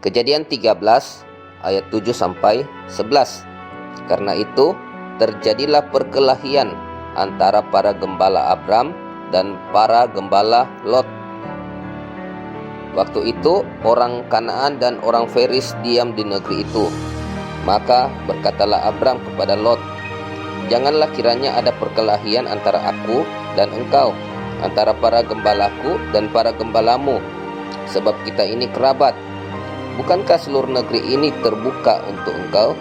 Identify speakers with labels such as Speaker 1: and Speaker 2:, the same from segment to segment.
Speaker 1: Kejadian 13 ayat 7 sampai 11. Karena itu terjadilah perkelahian antara para gembala Abram dan para gembala Lot. Waktu itu orang Kanaan dan orang Feris diam di negeri itu. Maka berkatalah Abram kepada Lot, "Janganlah kiranya ada perkelahian antara aku dan engkau, antara para gembalaku dan para gembalamu, sebab kita ini kerabat. Bukankah seluruh negeri ini terbuka untuk engkau?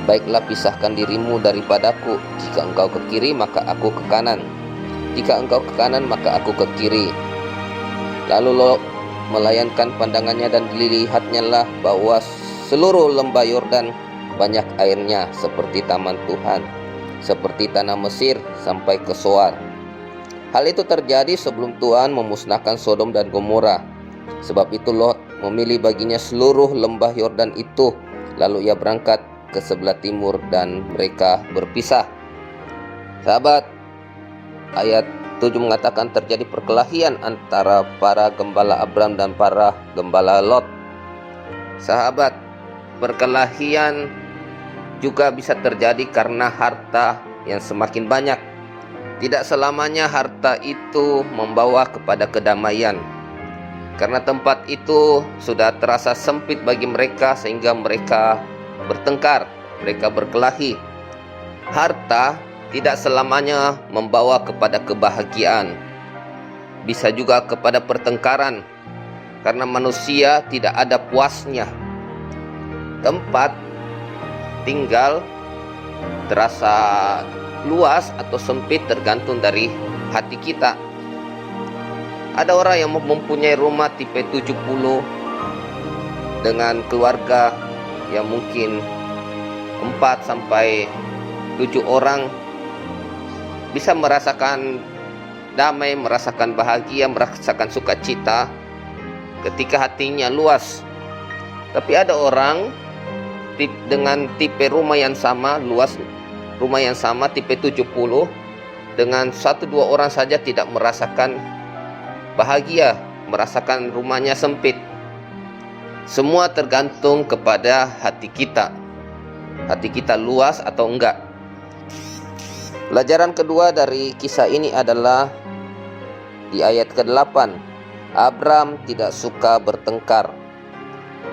Speaker 1: Baiklah pisahkan dirimu daripadaku. Jika engkau ke kiri, maka aku ke kanan. Jika engkau ke kanan, maka aku ke kiri." Lalu Lot melayankan pandangannya dan dilihatnya lah bahwa seluruh lembah Yordan banyak airnya seperti taman Tuhan, seperti tanah Mesir sampai ke Soar. Hal itu terjadi sebelum Tuhan memusnahkan Sodom dan Gomora. Sebab itu Lot memilih baginya seluruh lembah Yordan itu. Lalu ia berangkat ke sebelah timur dan mereka berpisah. Sahabat, ayat 7 mengatakan terjadi perkelahian antara para gembala Abram dan para gembala Lot. Sahabat, perkelahian juga bisa terjadi karena harta yang semakin banyak. Tidak selamanya harta itu membawa kepada kedamaian. Karena tempat itu sudah terasa sempit bagi mereka sehingga mereka bertengkar, mereka berkelahi. Harta tidak selamanya membawa kepada kebahagiaan. Bisa juga kepada pertengkaran, karena manusia tidak ada puasnya. Tempat tinggal terasa luas atau sempit tergantung dari hati kita. Ada orang yang mempunyai rumah tipe 70 dengan keluarga yang mungkin 4 sampai 7 orang, bisa merasakan damai, merasakan bahagia, merasakan sukacita ketika hatinya luas. Tapi ada orang dengan tipe rumah yang sama, luas rumah yang sama, tipe 70, dengan 1-2 orang saja tidak merasakan bahagia, merasakan rumahnya sempit. Semua tergantung kepada hati kita. Hati kita luas atau enggak. Pelajaran kedua dari kisah ini adalah di ayat ke-8. Abram tidak suka bertengkar.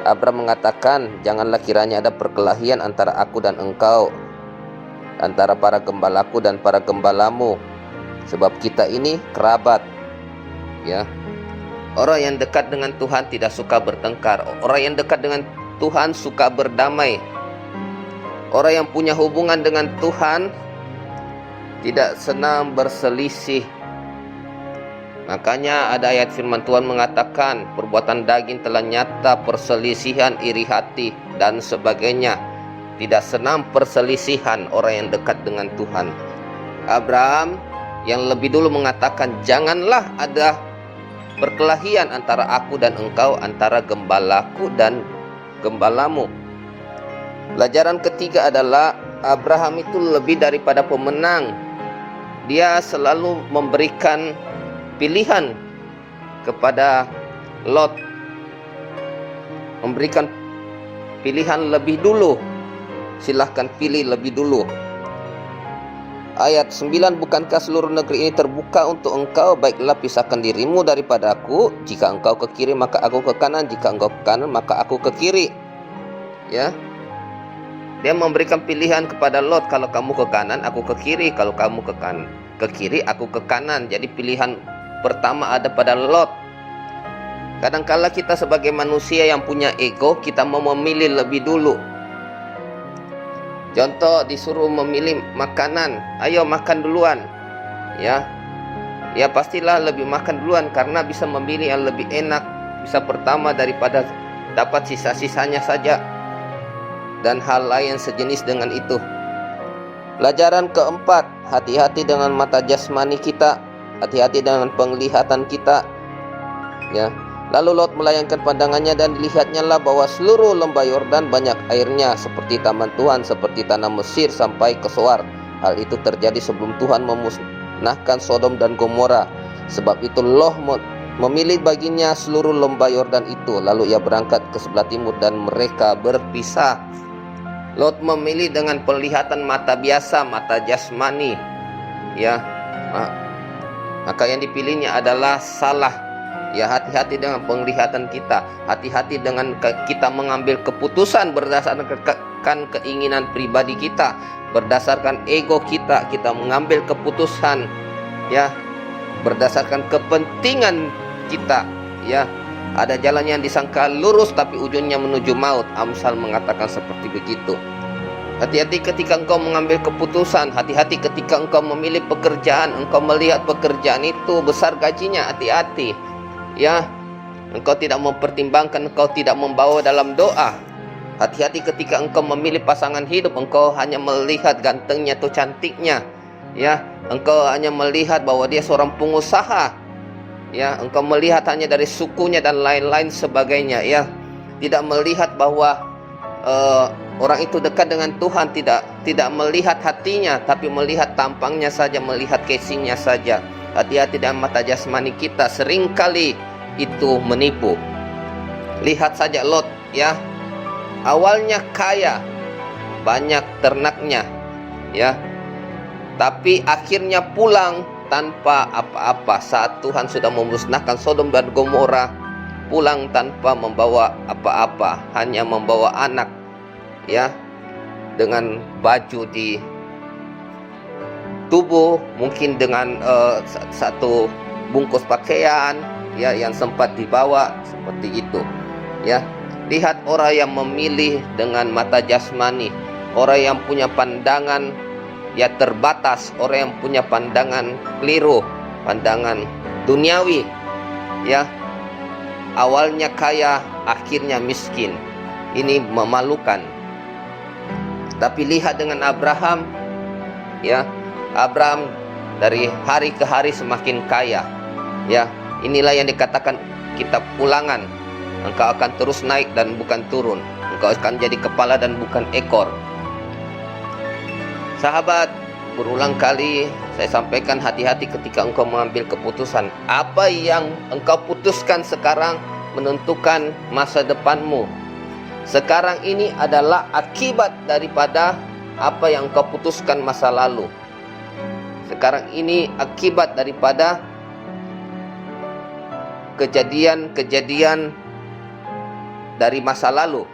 Speaker 1: Abram mengatakan, "Janganlah kiranya ada perkelahian antara aku dan engkau, antara para gembalaku dan para gembalamu, sebab kita ini kerabat." Ya. Orang yang dekat dengan Tuhan tidak suka bertengkar. Orang yang dekat dengan Tuhan suka berdamai. Orang yang punya hubungan dengan Tuhan tidak senang berselisih. Makanya ada ayat firman Tuhan mengatakan, perbuatan daging telah nyata, perselisihan, iri hati, dan sebagainya. Tidak senang perselisihan orang yang dekat dengan Tuhan. Abraham yang lebih dulu mengatakan, "Janganlah ada perkelahian antara aku dan engkau, antara gembalaku dan gembalamu." Pelajaran ketiga adalah Abraham itu lebih daripada pemenang. Dia selalu memberikan pilihan kepada Lot, memberikan pilihan lebih dulu. Silahkan pilih lebih dulu. Ayat 9, "Bukankah seluruh negeri ini terbuka untuk engkau? Baiklah pisahkan dirimu daripada aku. Jika engkau ke kiri, maka aku ke kanan. Jika engkau ke kanan, maka aku ke kiri." Ya. Dia memberikan pilihan kepada Lot, kalau kamu ke kanan, aku ke kiri. Kalau kamu ke kiri, aku ke kanan. Jadi pilihan pertama ada pada Lot. Kadangkala kita sebagai manusia yang punya ego, kita mau memilih lebih dulu. Contoh, disuruh memilih makanan, ayo makan duluan. Ya pastilah lebih makan duluan, karena bisa memilih yang lebih enak, bisa pertama daripada dapat sisa-sisanya saja, dan hal lain sejenis dengan itu. Pelajaran keempat, hati-hati dengan mata jasmani kita, hati-hati dengan penglihatan kita. Ya. Lalu Lot melayangkan pandangannya dan dilihatnya lah bahwa seluruh lembah Yordan banyak airnya seperti taman Tuhan, seperti tanah Mesir sampai ke Soar. Hal itu terjadi sebelum Tuhan memusnahkan Sodom dan Gomora. Sebab itu memilih baginya seluruh lembah Yordan itu. Lalu ia berangkat ke sebelah timur dan mereka berpisah. Lot memilih dengan penglihatan mata biasa, mata jasmani, ya. Maka yang dipilihnya adalah salah. Ya, hati-hati dengan penglihatan kita, hati-hati dengan kita mengambil keputusan berdasarkan keinginan pribadi kita, berdasarkan ego kita mengambil keputusan, ya, berdasarkan kepentingan kita, ya. Ada jalan yang disangka lurus tapi ujungnya menuju maut. Amsal mengatakan seperti begitu. Hati-hati ketika engkau mengambil keputusan, hati-hati ketika engkau memilih pekerjaan, engkau melihat pekerjaan itu besar gajinya, hati-hati, ya. Engkau tidak mempertimbangkan, engkau tidak membawa dalam doa. Hati-hati ketika engkau memilih pasangan hidup, engkau hanya melihat gantengnya atau cantiknya, ya. Engkau hanya melihat bahwa dia seorang pengusaha, ya. Engkau melihat hanya dari sukunya dan lain-lain sebagainya, ya. Tidak melihat bahwa orang itu dekat dengan Tuhan, tidak melihat hatinya, tapi melihat tampangnya saja, melihat casingnya saja. Hati-hati dengan mata jasmani kita, seringkali itu menipu. Lihat saja Lot, ya. Awalnya kaya, banyak ternaknya, ya. Tapi akhirnya pulang tanpa apa-apa. Saat Tuhan sudah memusnahkan Sodom dan Gomora, pulang tanpa membawa apa-apa, hanya membawa anak, ya, dengan baju di tubuh, mungkin dengan satu bungkus pakaian, ya, yang sempat dibawa, seperti itu, ya. Lihat orang yang memilih dengan mata jasmani, orang yang punya pandangan, ya, terbatas, orang yang punya pandangan keliru, pandangan duniawi, ya. Awalnya kaya, akhirnya miskin. Ini memalukan. Tapi lihat dengan Abraham, ya. Abraham dari hari ke hari semakin kaya, ya. Inilah yang dikatakan kitab Ulangan. Engkau akan terus naik dan bukan turun. Engkau akan jadi kepala dan bukan ekor. Sahabat, berulang kali saya sampaikan, hati-hati ketika engkau mengambil keputusan. Apa yang engkau putuskan sekarang menentukan masa depanmu. Sekarang ini adalah akibat daripada apa yang engkau putuskan masa lalu. Sekarang ini akibat daripada kejadian-kejadian dari masa lalu.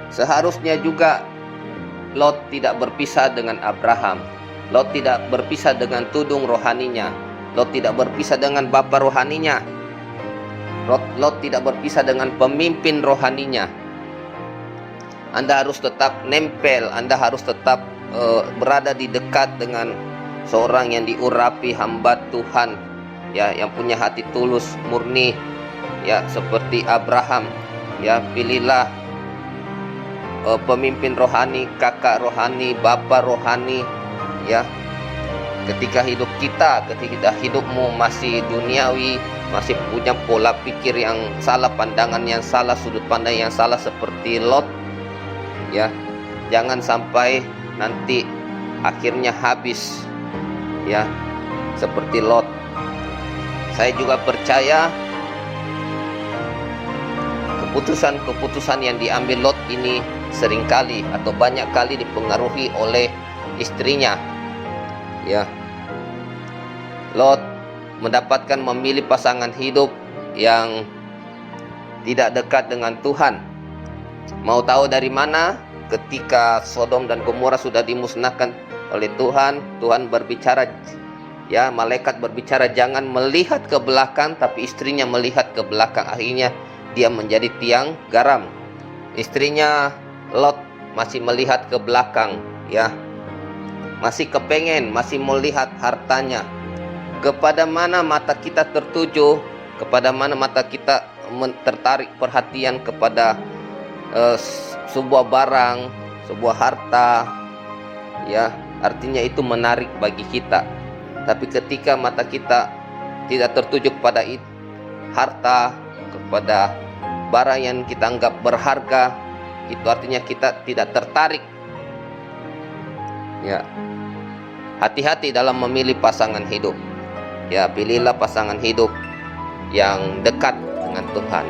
Speaker 1: Seharusnya juga Lot tidak berpisah dengan Abraham. Lot tidak berpisah dengan tudung rohaninya. Lot tidak berpisah dengan bapa rohaninya. Lot tidak berpisah dengan pemimpin rohaninya. Anda harus tetap nempel, Anda harus tetap berada di dekat dengan seorang yang diurapi hamba Tuhan, ya, yang punya hati tulus, murni, ya, seperti Abraham, ya. Pilihlah pemimpin rohani, kakak rohani, bapa rohani, ya. Ketika ketika hidupmu masih duniawi, masih punya pola pikir yang salah, pandangan yang salah, sudut pandang yang salah seperti Lot, ya, jangan sampai nanti akhirnya habis, ya, seperti Lot. Saya juga percaya keputusan-keputusan yang diambil Lot ini seringkali atau banyak kali dipengaruhi oleh istrinya, ya. Lot mendapatkan memilih pasangan hidup yang tidak dekat dengan Tuhan. Mau tahu dari mana? Ketika Sodom dan Gomora sudah dimusnahkan oleh Tuhan, Tuhan berbicara, ya, malaikat berbicara, jangan melihat ke belakang, tapi istrinya melihat ke belakang. Akhirnya dia menjadi tiang garam. Istrinya Lot masih melihat ke belakang, ya, masih kepengen, masih melihat hartanya. Kepada mana mata kita tertuju, kepada mana mata kita tertarik perhatian kepada sebuah barang, sebuah harta, ya, artinya itu menarik bagi kita. Tapi ketika mata kita tidak tertuju kepada harta, kepada barang yang kita anggap berharga, itu artinya kita tidak tertarik, ya. Hati-hati dalam memilih pasangan hidup, ya. Pilihlah pasangan hidup yang dekat dengan Tuhan,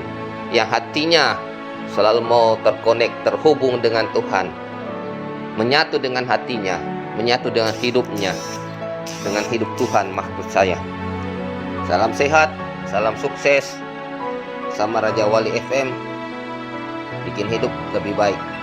Speaker 1: yang hatinya selalu mau terhubung dengan Tuhan, menyatu dengan hatinya, menyatu dengan hidupnya, dengan hidup Tuhan. Maksud saya, salam sehat, salam sukses, sama Raja Wali FM, bikin hidup lebih baik.